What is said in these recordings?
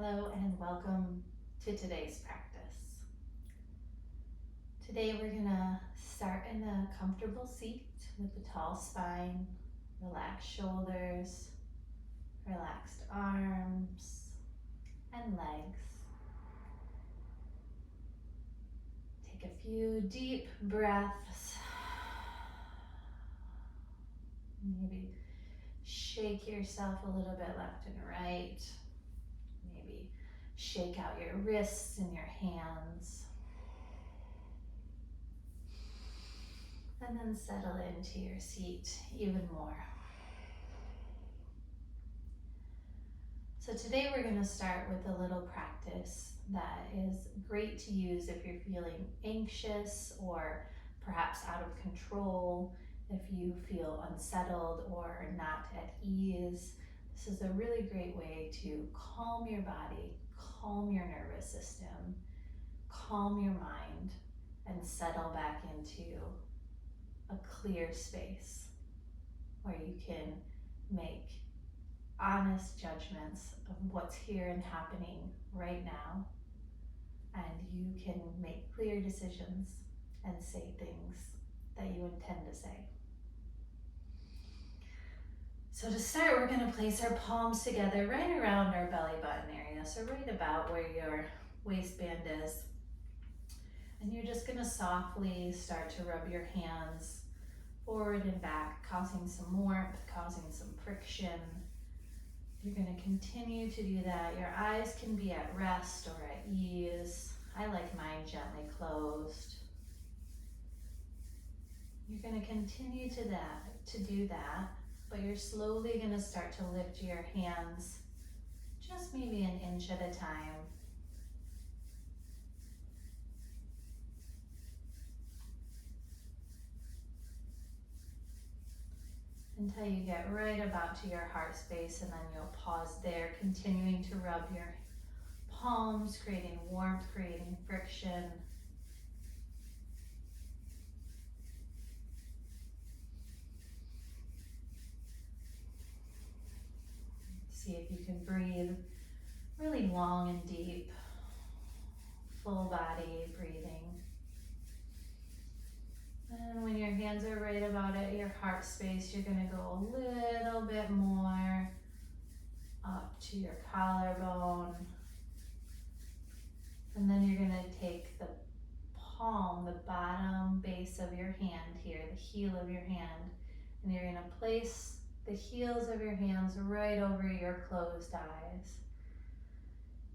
Hello and welcome to today's practice. Today we're gonna start in a comfortable seat with a tall spine, relaxed shoulders, relaxed arms and legs. Take a few deep breaths. Maybe shake yourself a little bit left and right. Maybe shake out your wrists and your hands. And then settle into your seat even more. So today we're going to start with a little practice that is great to use if you're feeling anxious or perhaps out of control, if you feel unsettled or not at ease. This is a really great way to calm your body, calm your nervous system, calm your mind, and settle back into a clear space where you can make honest judgments of what's here and happening right now, and you can make clear decisions and say things that you intend to say. So to start, we're going to place our palms together right around our belly button area, so right about where your waistband is. And you're just going to softly start to rub your hands forward and back, causing some warmth, causing some friction. You're going to continue to do that. Your eyes can be at rest or at ease. I like mine gently closed. You're going to continue to do that, but you're slowly going to start to lift your hands just maybe an inch at a time. Until you get right about to your heart space, and then you'll pause there, continuing to rub your palms, creating warmth, creating friction. See if you can breathe really long and deep, full body breathing. And when your hands are right about at your heart space, you're going to go a little bit more up to your collarbone. And then you're going to take the palm, the bottom base of your hand here, the heel of your hand, and you're going to place the heels of your hands right over your closed eyes.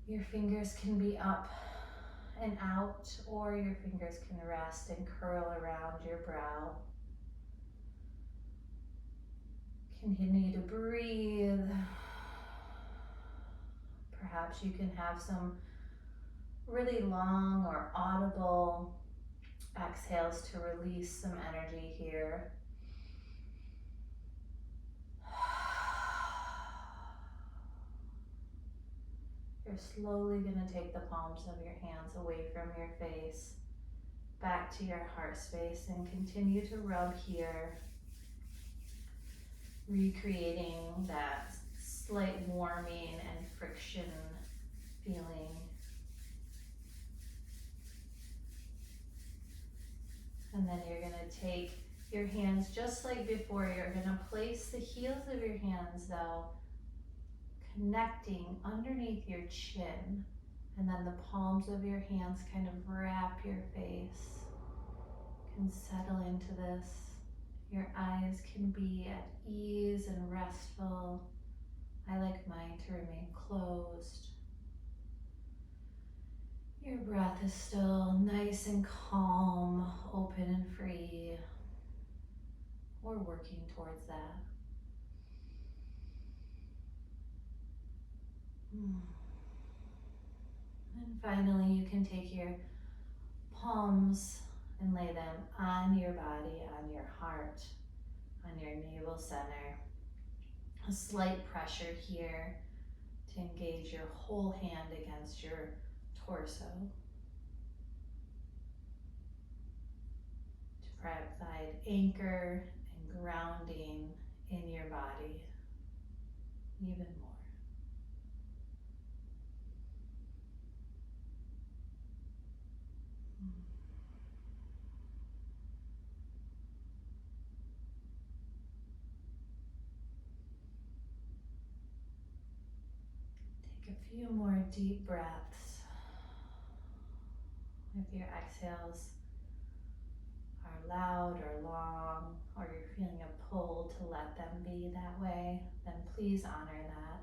Your fingers can be up and out, or your fingers can rest and curl around your brow. Continue to breathe. Perhaps you can have some really long or audible exhales to release some energy here. You're slowly going to take the palms of your hands away from your face, back to your heart space, and continue to rub here, recreating that slight warming and friction feeling. And then you're going to take your hands just like before. You're going to place the heels of your hands though, connecting underneath your chin, and then the palms of your hands kind of wrap your face. You can settle into this. Your eyes can be at ease and restful. I like mine to remain closed. Your breath is still nice and calm, open and free. We're working towards that. And finally, you can take your palms and lay them on your body, on your heart, on your navel center. A slight pressure here to engage your whole hand against your torso, to provide anchor and grounding in your body even more. Take a few more deep breaths. If your exhales are loud or long, or you're feeling a pull to let them be that way, then please honor that.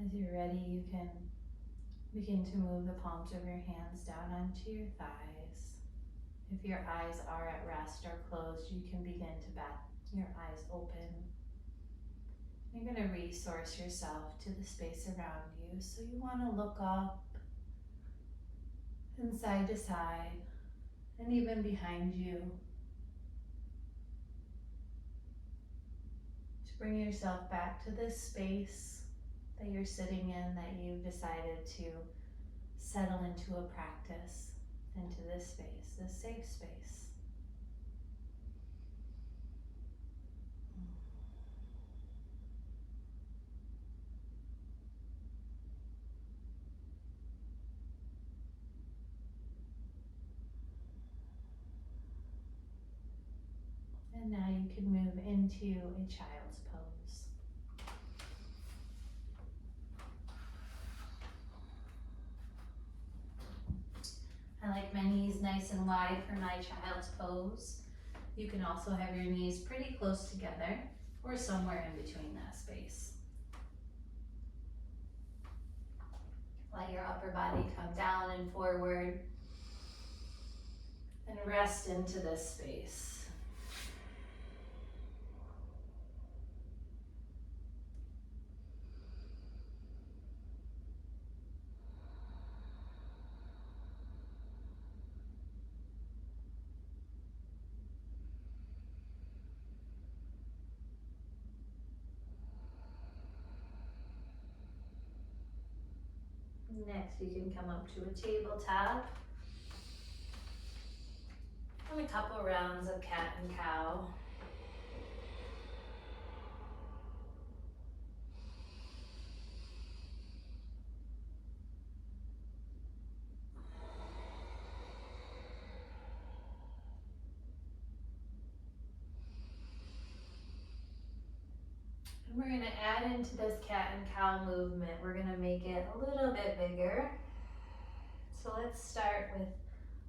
As you're ready, you can begin to move the palms of your hands down onto your thighs. If your eyes are at rest or closed, you can begin to bat your eyes open. You're going to resource yourself to the space around you. So you want to look up and side to side and even behind you to bring yourself back to this space that you're sitting in, that you've decided to settle into a practice, into this space, this safe space. And now you can move into a child's pose. I like my knees nice and wide for my child's pose. You can also have your knees pretty close together or somewhere in between that space. Let your upper body come down and forward and rest into this space. Next, you can come up to a tabletop and a couple rounds of cat and cow. And we're going to add into this cat and cow movement, we're going to make it a little bit bigger. So let's start with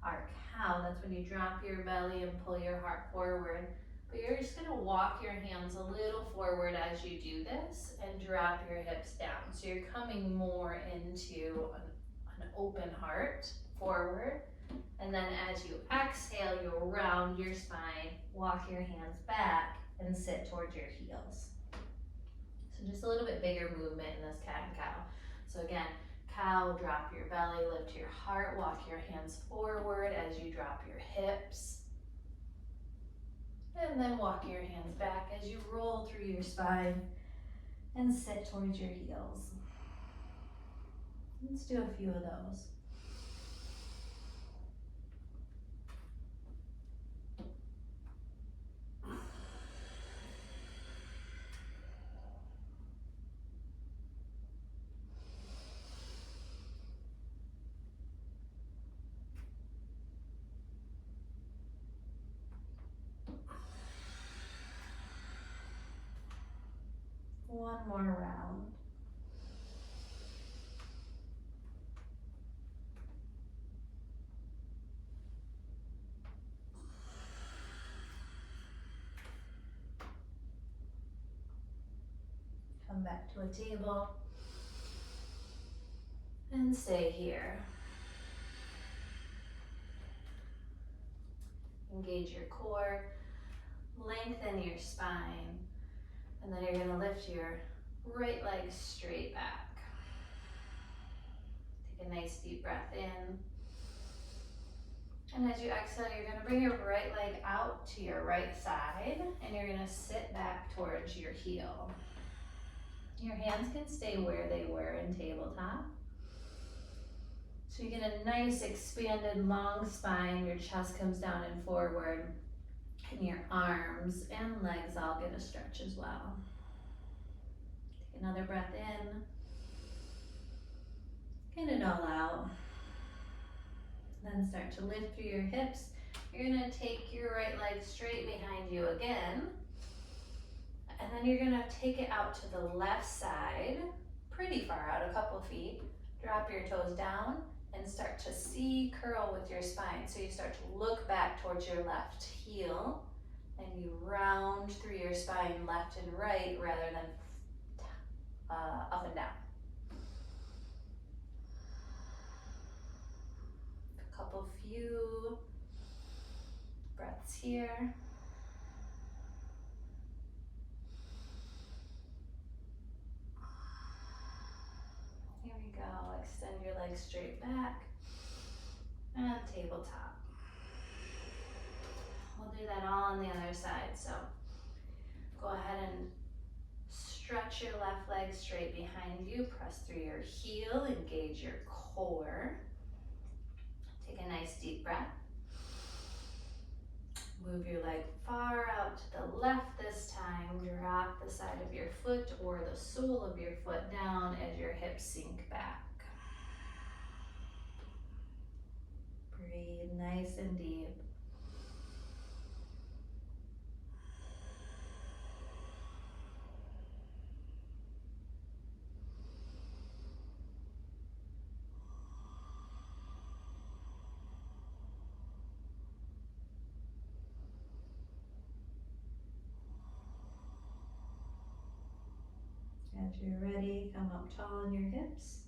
our cow. That's when you drop your belly and pull your heart forward. But you're just going to walk your hands a little forward as you do this and drop your hips down. So you're coming more into an open heart forward. And then as you exhale, you'll round your spine, walk your hands back, and sit towards your heels. So just a little bit bigger movement in this cat and cow. So again, cow, drop your belly, lift your heart, walk your hands forward as you drop your hips. And then walk your hands back as you roll through your spine and sit towards your heels. Let's do a few of those. One more round. Come back to a table and stay here. Engage your core, lengthen your spine, and then you're going to lift your right leg straight back. Take a nice deep breath in. And as you exhale, you're going to bring your right leg out to your right side, and you're going to sit back towards your heel. Your hands can stay where they were in tabletop. So you get a nice expanded long spine, your chest comes down and forward, And your arms and legs all get a stretch as well. Take another breath in. Get it all out. Then start to lift through your hips. You're gonna take your right leg straight behind you again. And then you're gonna take it out to the left side, pretty far out, a couple feet. Drop your toes down and start to C-curl with your spine. So you start to look back towards your left heel and you round through your spine left and right rather than up and down. A couple few breaths here. Here we go. Extend your legs straight back and tabletop. We'll do that all on the other side. So go ahead and stretch your left leg straight behind you. Press through your heel, engage your core. Take a nice deep breath. Move your leg far out to the left this time. Drop the side of your foot or the sole of your foot down as your hips sink back. Breathe nice and deep. As you're ready, come up tall on your hips.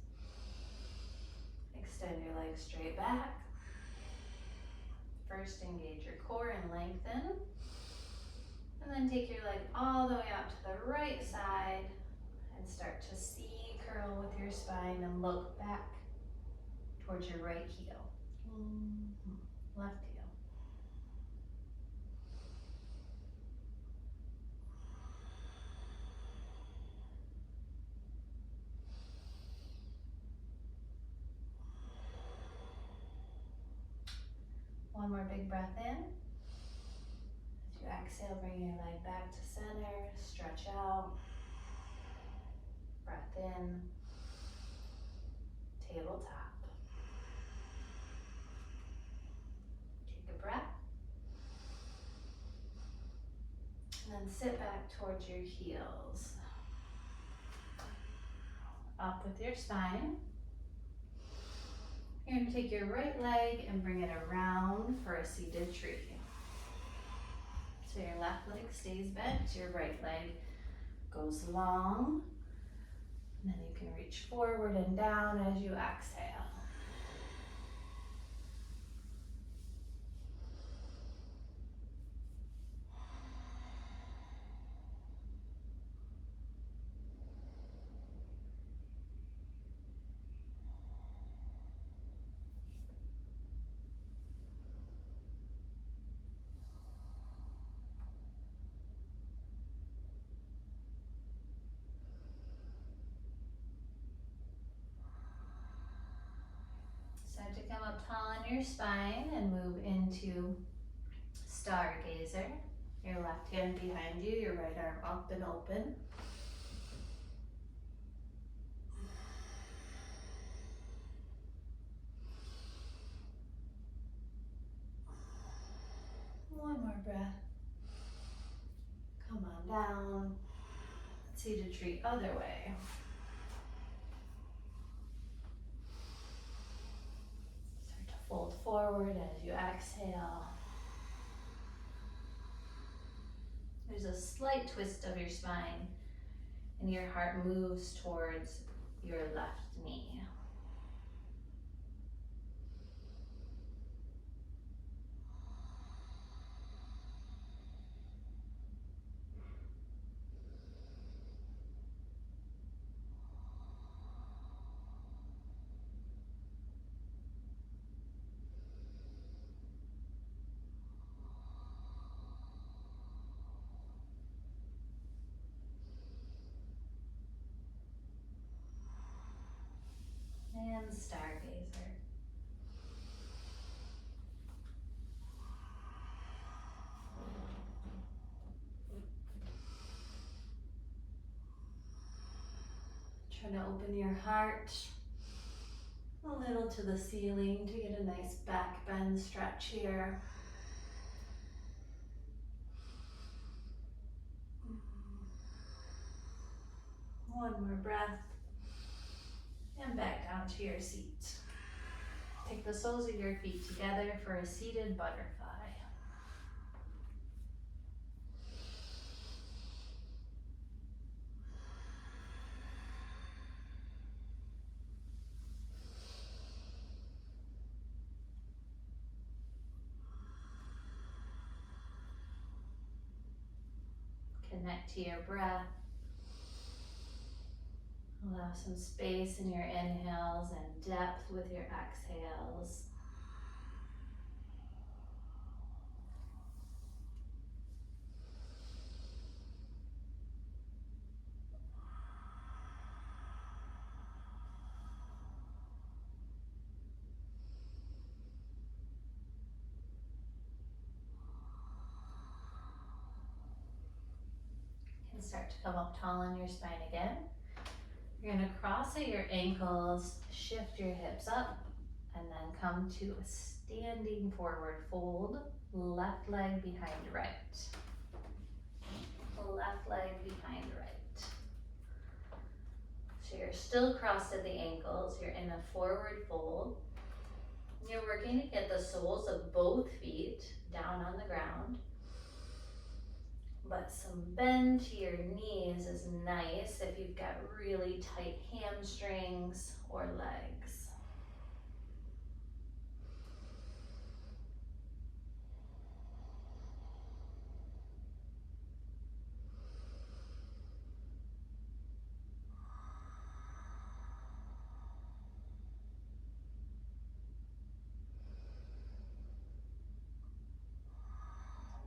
Extend your legs straight back. First, engage your core and lengthen. And then take your leg all the way out to the right side and start to C-curl with your spine and look back towards your right heel. Left heel. One more big breath in. As you exhale, bring your leg back to center, stretch out. Breath in, tabletop. Take a breath. And then sit back towards your heels. Up with your spine. You're going to take your right leg and bring it around for a seated tree. So your left leg stays bent, your right leg goes long. And then you can reach forward and down as you exhale. Start to come up tall on your spine and move into stargazer. Your left hand behind you, your right arm up and open. One more breath. Come on down. Seated tree other way. Start to fold forward as you exhale. There's a slight twist of your spine and your heart moves towards your left knee. And stargazer. Trying to open your heart a little to the ceiling to get a nice back bend stretch here. One more breath. And back down to your seat. Take the soles of your feet together for a seated butterfly. Connect to your breath. Allow some space in your inhales and depth with your exhales. You can start to come up tall on your spine again. You're going to cross at your ankles, shift your hips up, and then come to a standing forward fold. Left leg behind right. Left leg behind right. So you're still crossed at the ankles. You're in a forward fold. You're working to get the soles of both feet down on the ground. But some bend to your knees is nice if you've got really tight hamstrings or legs.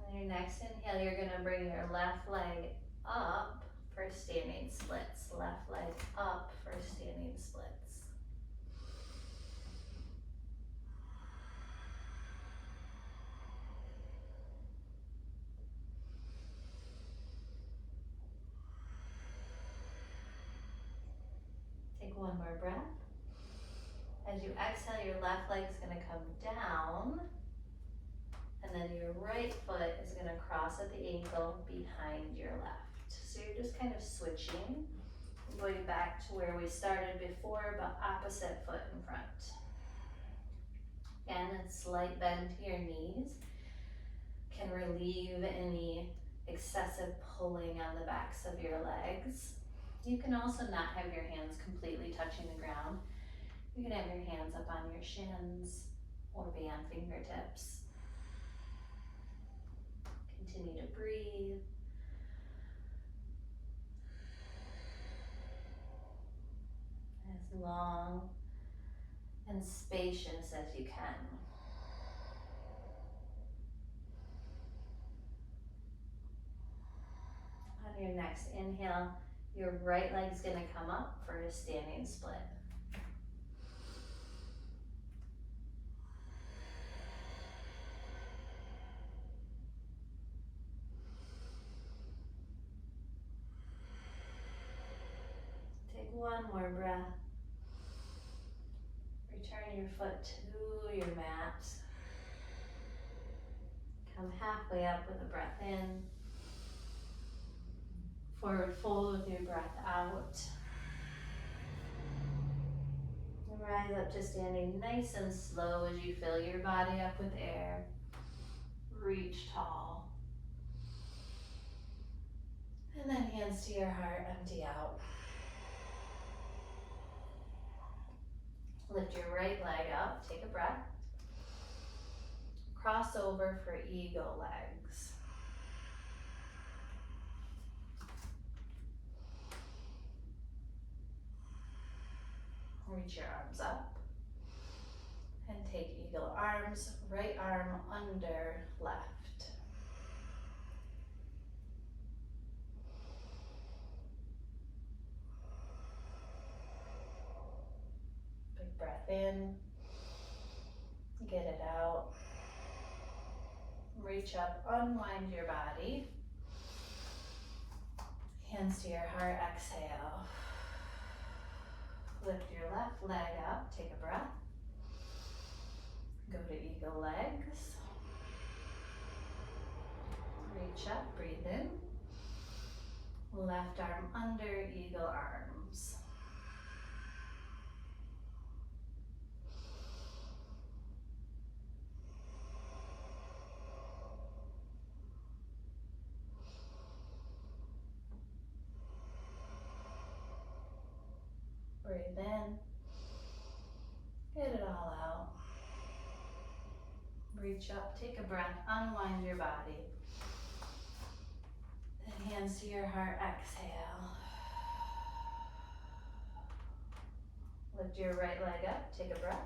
On your next inhale, you're going to bring your left leg up for standing splits. Left leg up for standing splits. Take one more breath. As you exhale, your left leg is going to come down, and then your right foot is going to cross at the ankle behind your left. So you're just kind of switching, going back to where we started before, but opposite foot in front. Again, a slight bend to your knees can relieve any excessive pulling on the backs of your legs. You can also not have your hands completely touching the ground. You can have your hands up on your shins or be on fingertips. Continue to breathe. As long and spacious as you can. On your next inhale, your right leg is going to come up for a standing split. Take one more breath. Return your foot to your mat. Come halfway up with a breath in. Forward fold with your breath out. And rise up to standing nice and slow as you fill your body up with air. Reach tall. And then hands to your heart, empty out. Lift your right leg up, take a breath. Cross over for eagle legs. Reach your arms up. And take eagle arms, right arm under left. Big breath in. Get it out. Reach up, unwind your body. Hands to your heart, exhale. Lift your left leg up, take a breath. Go to eagle legs. Reach up, breathe in. Left arm under eagle arms. Breathe in. Get it all out. Reach up, take a breath, unwind your body. Then hands to your heart, exhale. Lift your right leg up, take a breath.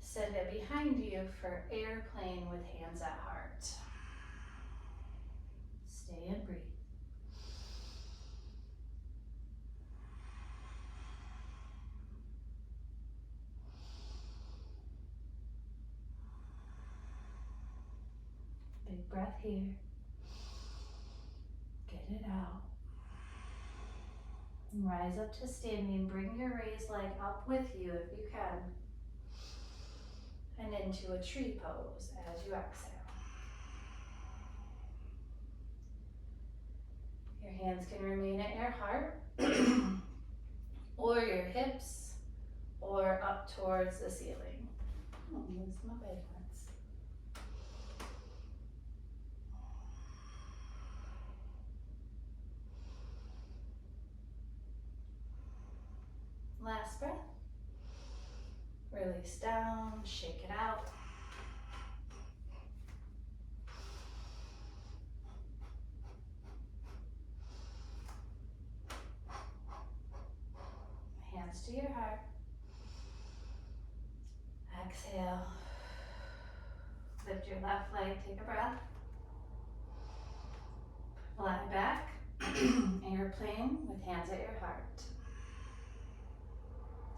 Send it behind you for airplane with hands at heart. Stay and breathe. Big breath here. Get it out. And rise up to standing. Bring your raised leg up with you if you can. And into a tree pose as you exhale. Your hands can remain at your heart or your hips or up towards the ceiling. Oh, lose my balance. Last breath. Release down, shake it out. Hands to your heart. Exhale. Lift your left leg, take a breath. Fly back. Airplane with hands at your heart.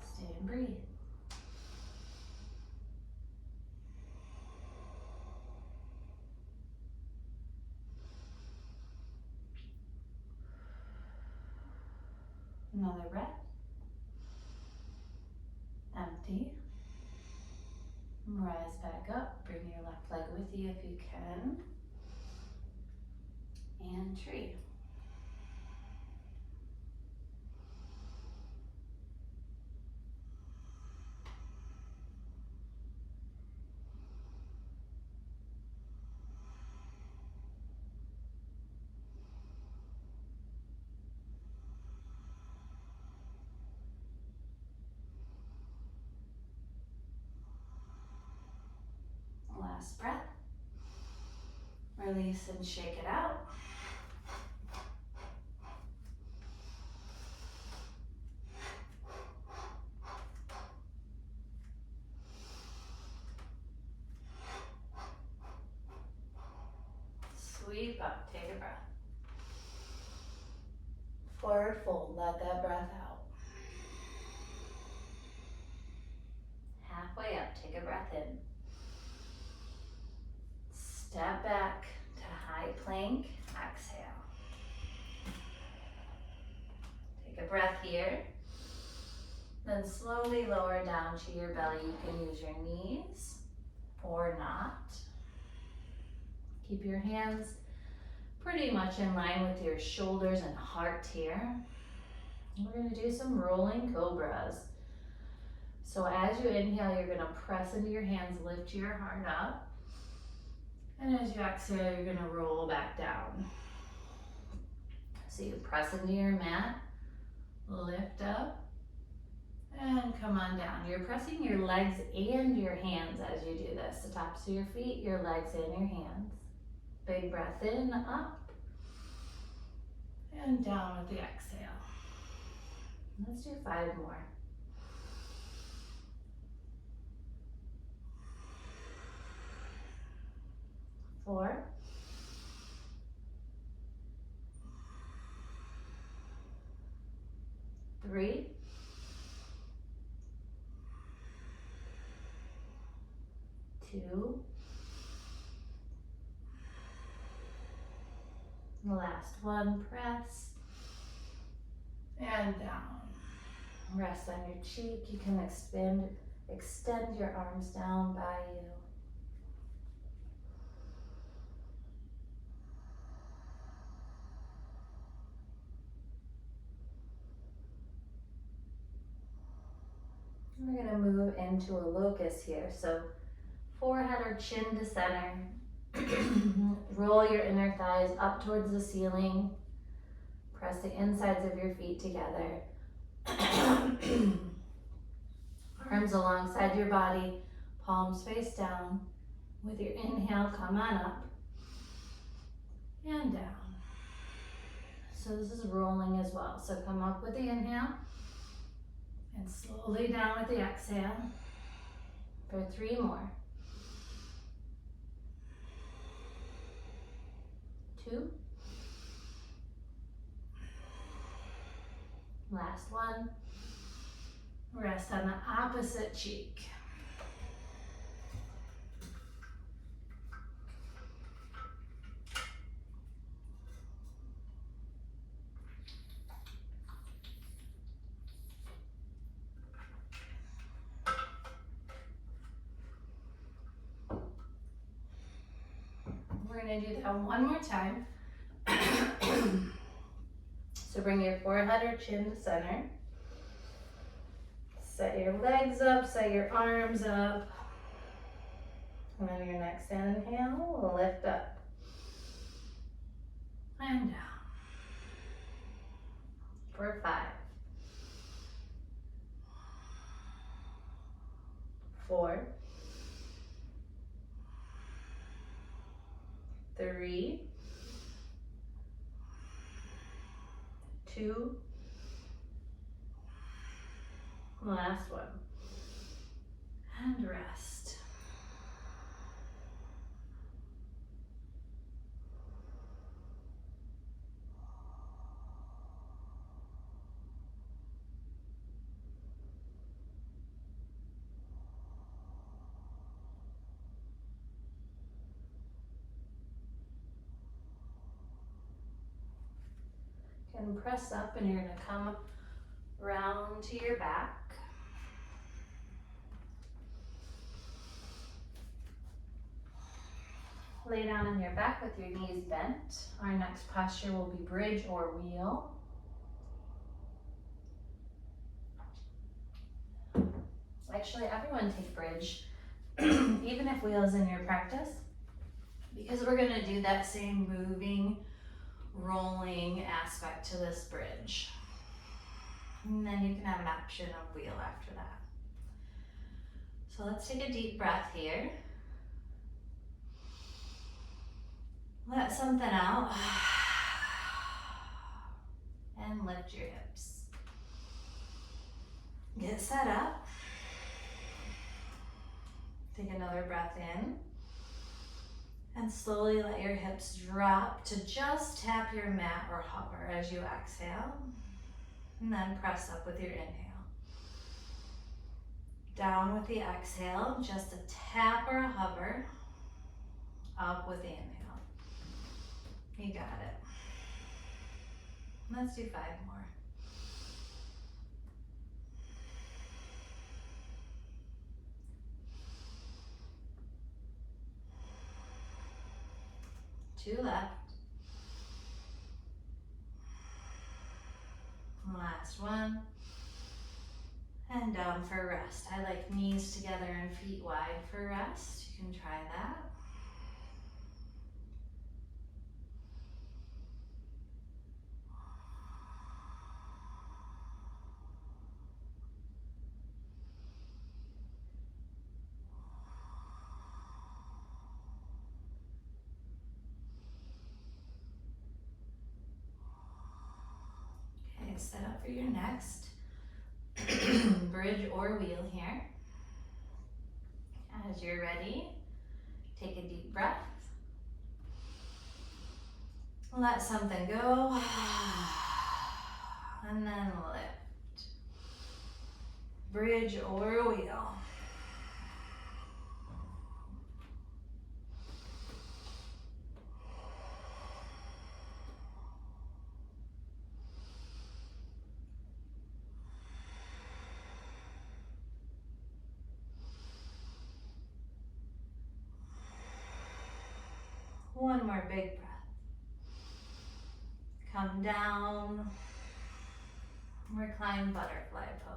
Stay and breathe. Another breath. Empty. Rise back up. Bring your left leg with you if you can. And tree. Last breath. Release and shake it out. Sweep up, take a breath. Forward fold, let that breath out. Halfway up, take a breath in. Step back to high plank, exhale. Take a breath here. Then slowly lower down to your belly. You can use your knees or not. Keep your hands pretty much in line with your shoulders and heart here. We're going to do some rolling cobras. So as you inhale, you're going to press into your hands, lift your heart up. And as you exhale, you're going to roll back down. So you press into your mat, lift up, and come on down. You're pressing your legs and your hands as you do this. The tops of your feet, your legs and your hands. Big breath in, up, and down with the exhale. Let's do 5 more. 4, 3, 2, the last one, press, and down. Rest on your cheek. You can extend your arms down by you. We're gonna move into a locust here. So forehead or chin to center. Roll your inner thighs up towards the ceiling. Press the insides of your feet together. Arms alongside your body, palms face down. With your inhale, come on up and down. So this is rolling as well. So come up with the inhale and slowly down with the exhale for 3 more. 2. Last one. Rest on the opposite cheek. We're going to do that one more time. So bring your forehead or chin to center. Set your legs up, set your arms up. And then your next inhale, lift up and down. For 5, 4, 3, 2, last one, and rest. And press up, and you're going to come round to your back. Lay down on your back with your knees bent. Our next posture will be bridge or wheel. Actually, everyone take bridge, even if wheel is in your practice, because we're going to do that same moving, rolling aspect to this bridge. And then you can have an option of wheel after that. So let's take a deep breath here. Let something out. And lift your hips. Get set up. Take another breath in. And slowly let your hips drop to just tap your mat or hover as you exhale. And then press up with your inhale. Down with the exhale, just a tap or a hover. Up with the inhale. You got it. Let's do 5 more. Two left. Last one. And down for rest. I like knees together and feet wide for rest. You can try that. Okay, set up for your next bridge or wheel here. As you're ready, take a deep breath. Let something go. And then lift. Bridge or wheel. One more big breath. Come down, recline butterfly pose.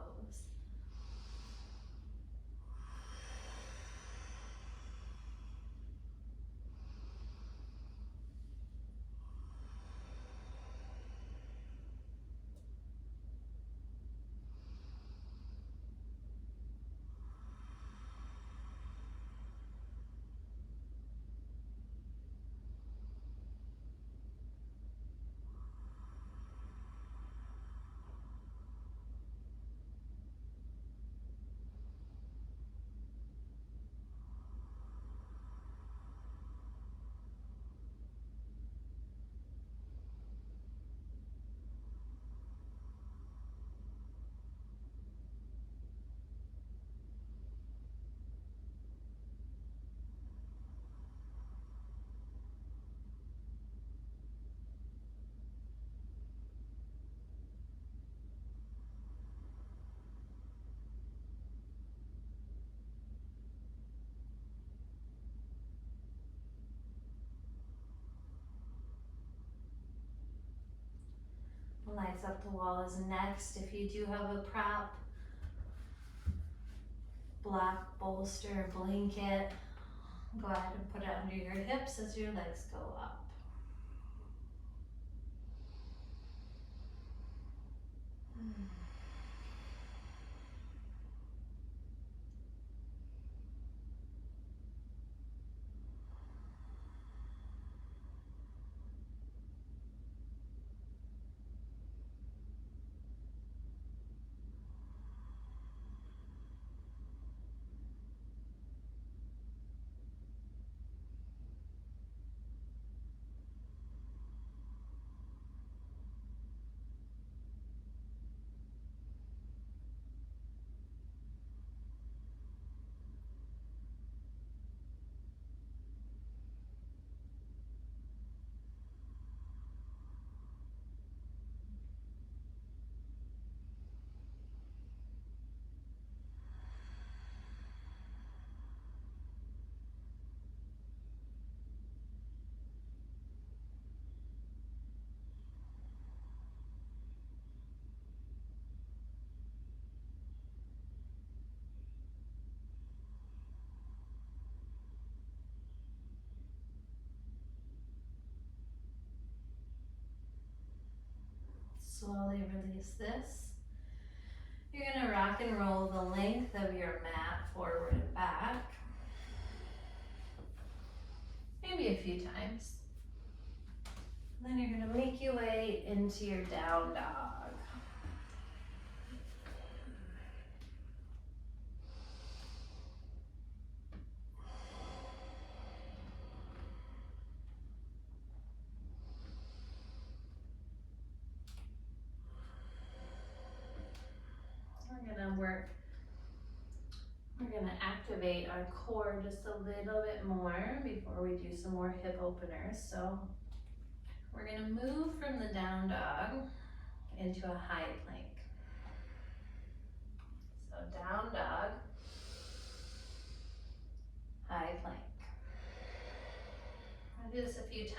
Lights up the wall is next. If you do have a prop, black bolster, blanket, go ahead and put it under your hips as your legs go up. Slowly release this. You're gonna rock and roll the length of your mat forward and back. Maybe a few times. Then you're gonna make your way into your down dog. We're gonna activate our core just a little bit more before we do some more hip openers. So we're gonna move from the down dog into a high plank. So down dog, high plank. I'll do this a few times.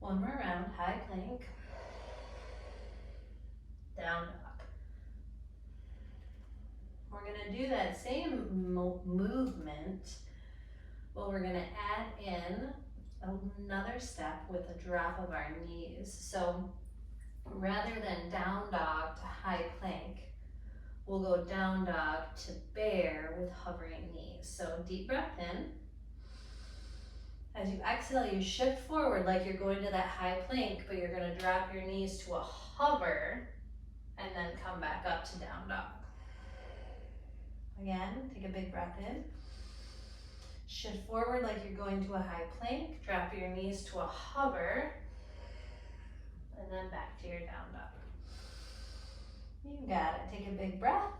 One more round, high plank, down dog. We're gonna do that same movement, but we're gonna add in another step with a drop of our knees. So rather than down dog to high plank, we'll go down dog to bear with hovering knees. So deep breath in. As you exhale, you shift forward like you're going to that high plank, but you're gonna drop your knees to a hover and then come back up to down dog. Again, take a big breath in. Shift forward like you're going to a high plank, drop your knees to a hover, and then back to your down dog. You got it, take a big breath.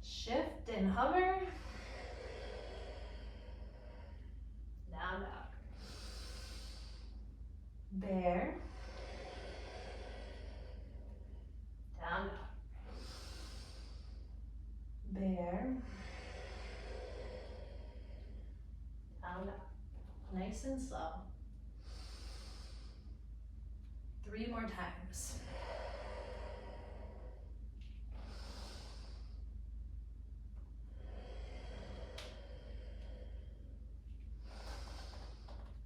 Shift and hover. Bear. Down, up. Nice and slow. 3 more times.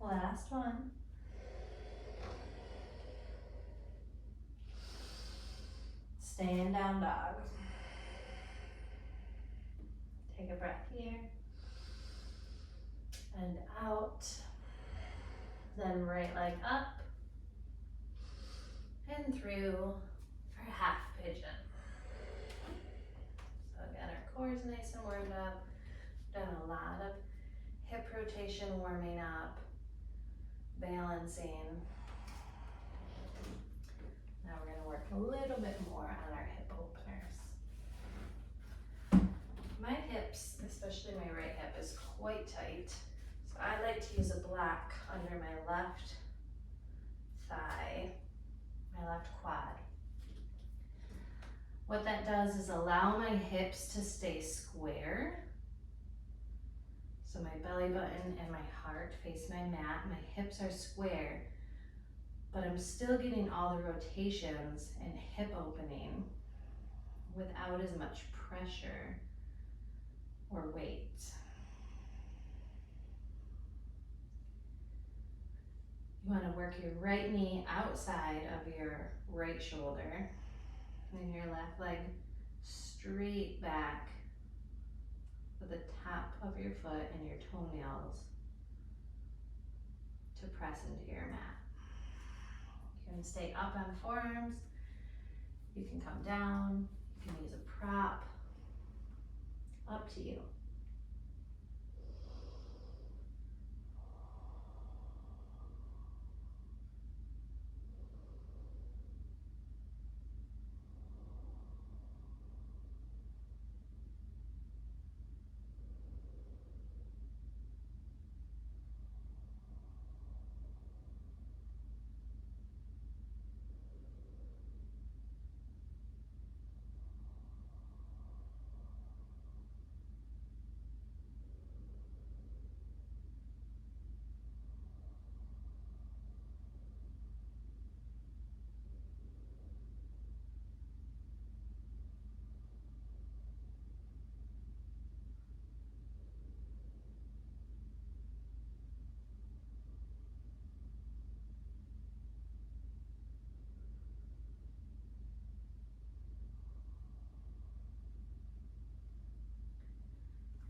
Last one. Stand down dog. Take a breath here and out. Then right leg up and through for half pigeon. So again, our core is nice and warmed up. Done a lot of hip rotation warming up, balancing. Now we're going to work a little bit more on our hip openers. My hips, especially my right hip, is quite tight. So I like to use a block under my left thigh, my left quad. What that does is allow my hips to stay square. So my belly button and my heart face my mat. My hips are square, but I'm still getting all the rotations and hip opening without as much pressure or weight. You want to work your right knee outside of your right shoulder and your left leg straight back with the top of your foot and your toenails to press into your mat. You can stay up on forearms, you can come down, you can use a prop, up to you.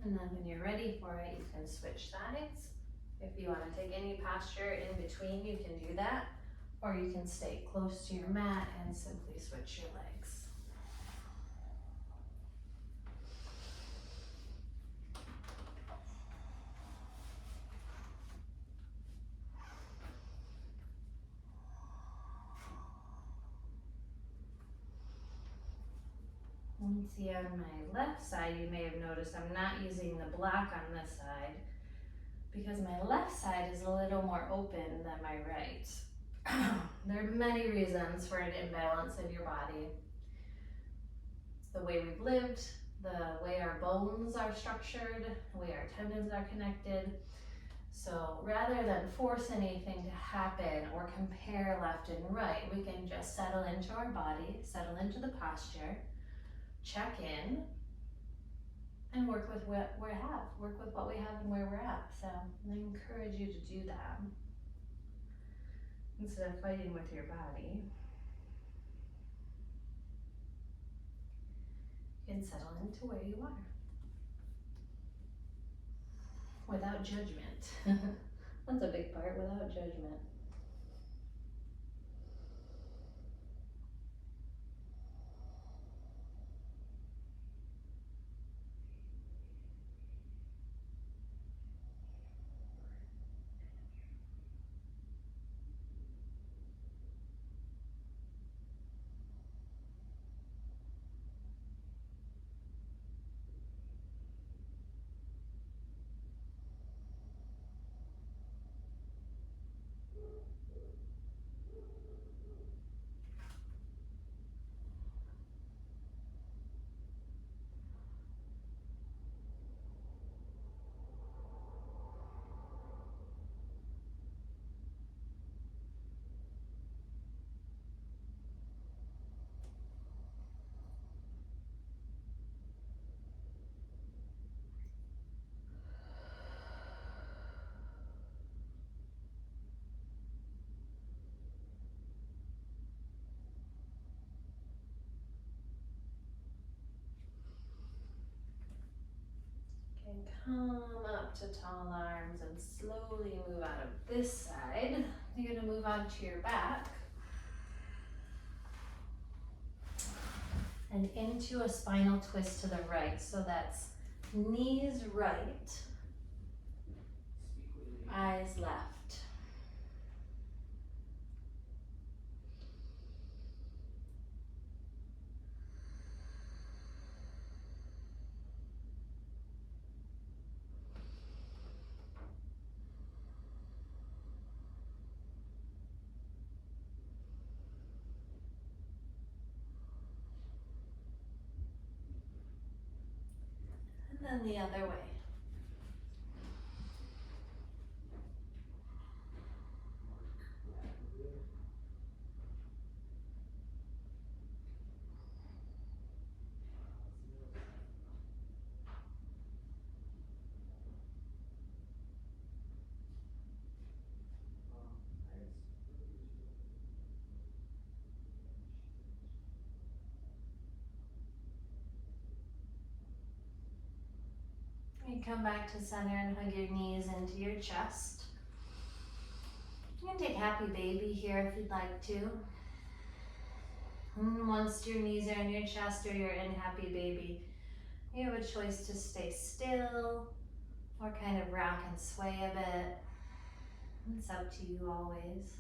And then when you're ready for it, you can switch sides. If you want to take any posture in between, you can do that. Or you can stay close to your mat and simply switch your legs. And see on my left side, you may have noticed I'm not using the block on this side because my left side is a little more open than my right. There are many reasons for an imbalance in your body. The way we've lived, the way our bones are structured, the way our tendons are connected. So rather than force anything to happen or compare left and right, we can just settle into our body, settle into the posture, check in, and work with what we have, work with what we have and where we're at. So I encourage you to do that instead of fighting with your body. You can settle into where you are without judgment. That's a big part, without judgment. come up to tall arms and slowly move out of this side. You're gonna move on to your back and into a spinal twist to the right. So that's knees right, eyes left. And then the other way. You come back to center and hug your knees into your chest. You can take happy baby here if you'd like to. And once your knees are in your chest or you're in happy baby, you have a choice to stay still or kind of rock and sway a bit. It's up to you always.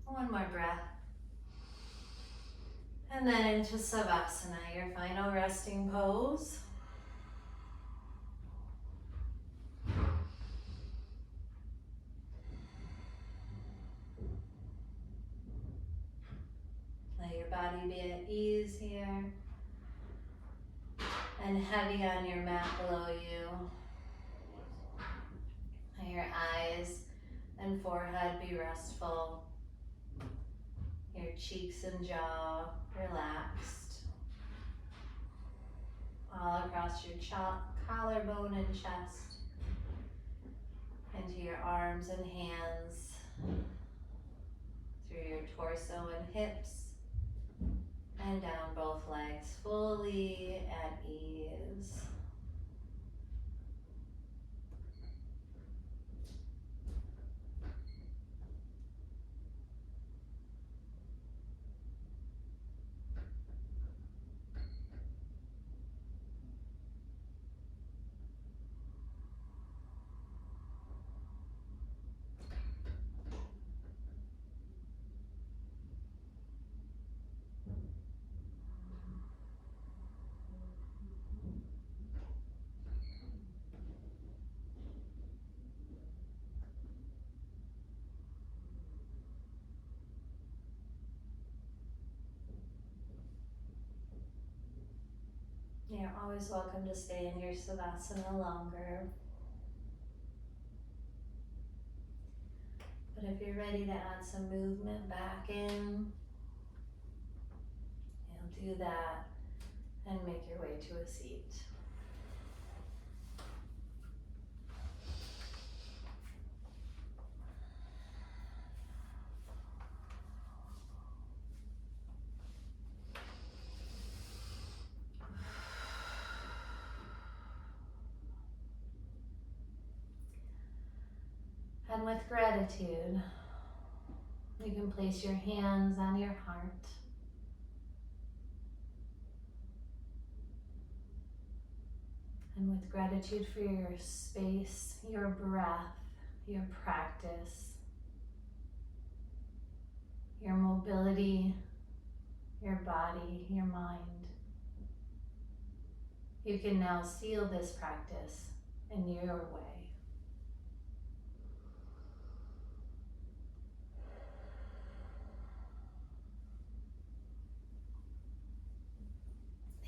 One more breath. And then into Savasana, your final resting pose. Let your body be at ease here and heavy on your mat below you. Let your eyes and forehead be restful. Your cheeks and jaw relaxed. All across your collarbone and chest. Into your arms and hands. Through your torso and hips. And down both legs, fully at ease. You're always welcome to stay in your Savasana longer. But if you're ready to add some movement back in, you'll do that and make your way to a seat. And with gratitude, you can place your hands on your heart. And with gratitude for your space, your breath, your practice, your mobility, your body, your mind, you can now seal this practice in your way.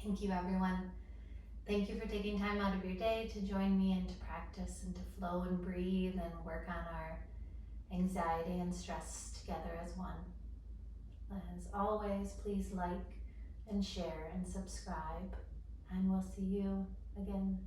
Thank you, everyone. Thank you for taking time out of your day to join me and to practice and to flow and breathe and work on our anxiety and stress together as one. As always, please like and share and subscribe, and we'll see you again